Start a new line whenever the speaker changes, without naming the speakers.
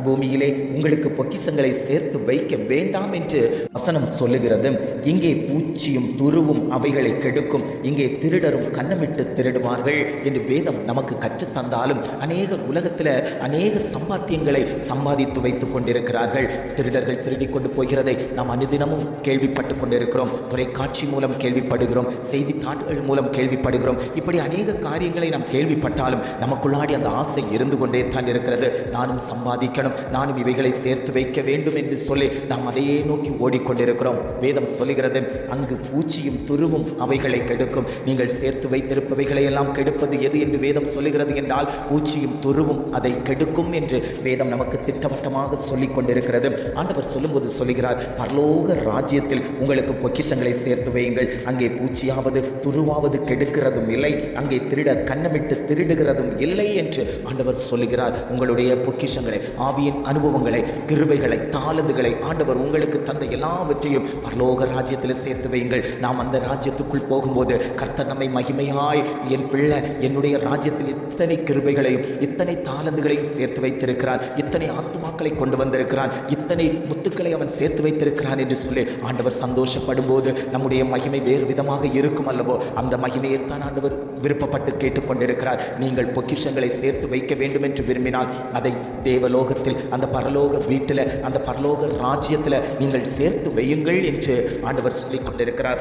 பூமியிலே உங்களுக்கு பொக்கிஷங்களை சேர்த்து வைக்க வேண்டாம் என்று வசனம் சொல்லுகிறது. இங்கே பூச்சியும் துருவும் அவைகளை கெடுக்கும், இங்கே திருடரும் கன்னமிட்டு திருடுவார்கள் என்று வேதம் நமக்கு கற்றுத்தந்தாலும் அநேக உலகத்தில் அநேக சம்பாத்தியங்களை சம்பாதித்து வைத்துக் கொண்டிருக்கிறார்கள். திருடர்கள் திருடி கொண்டு போகிறதை நாம் அனுதினமும் கேள்விப்பட்டு கொண்டிருக்கிறோம். தொலைக்காட்சி மூலம் கேள்விப்படுகிறோம், செய்தித்தாள்கள் மூலம் கேள்விப்படுகிறோம். இப்படி அநேக காரியங்களை நாம் கேள்விப்பட்டாலும் நமக்குள்ளாடி அந்த ஆசை இருந்து கொண்டே தான் இருக்கிறது. நானும் சம்பாதிக்கணும், நானும் இவைகளை சேர்த்து வைக்க வேண்டும் என்று சொல்லி நாம் அதையே நோக்கி ஓடிக்கொண்டிருக்கிறோம். வேதம் சொல்லுகிறது, அங்கு பூச்சியும் துருவும் அவைகளை கெடுக்கும். நீங்கள் சேர்த்து வைத்திருப்பவைகளை எல்லாம் கெடுப்பது எது என்று வேதம் சொல்லுகிறது என்றால் பூச்சியும் துருவும் அதை கெடுக்கும் என்று வேதம் நமக்கு திட்டவட்டமாக சொல்லிக் கொண்டிருக்கிறது. ஆண்டவர் சொல்லும்போது சொல்லுகிறார், பரலோக ராஜ்யத்தில் உங்களுக்கு பொக்கிஷங்களை சேர்த்து வையுங்கள். அங்கே பூச்சியாவது துருவாவது கெடுக்கிறதும் இல்லை, அங்கே திருடர் கன்னமிட்டு திருடுகிறதும் இல்லை என்று ஆண்டவர் சொல்லுகிறார். உங்களுடைய பொக்கிஷங்களை, ஆவியின் அனுபவங்களை, கிருபைகளை, தாளந்துகளை ஆண்டவர் உங்களுக்கு தந்த எல்லாவற்றையும் பரலோக ராஜ்யத்தில் சேர்த்து வையுங்கள். நாம் அந்த ராஜ்யத்துக்குள் போகும்போது கர்த்தர் நம்மை மகிமையாய், என் பிள்ளை என்னுடைய ராஜ்யத்தில் இத்தனை கிருபைகளையும் இத்தனை தாளந்துகளையும் சேர்த்து வைத்திருக்கிறான், இத்தனை ஆத்துமாக்களை கொண்டு வந்திருக்கிறான், இத்தனை முத்துக்களை அவன் சேர்த்து வைத்திருக்கிறான் என்று சொல்லி ஆண்டவர் சந்தோஷப்படும் போது நம்முடைய மகிமை வேறு விதமாக இருக்கும் அல்லவோ? அந்த மகிமையைத்தான் ஆண்டவர் விருப்பப்பட்டு கேட்டுக்கொண்டிருக்கிறார். நீங்கள் பொக்கிஷங்களை சேர்த்து வைக்க வேண்டும் என்று விரும்பினால் அதை தேவலோகத்தில், அந்த பரலோக வீட்டில், அந்த பரலோக ராஜ்யத்தில் நீங்கள் சேர்த்து வையுங்கள் என்று ஆண்டவர் சொல்லிக் கொண்டிருக்கிறார்.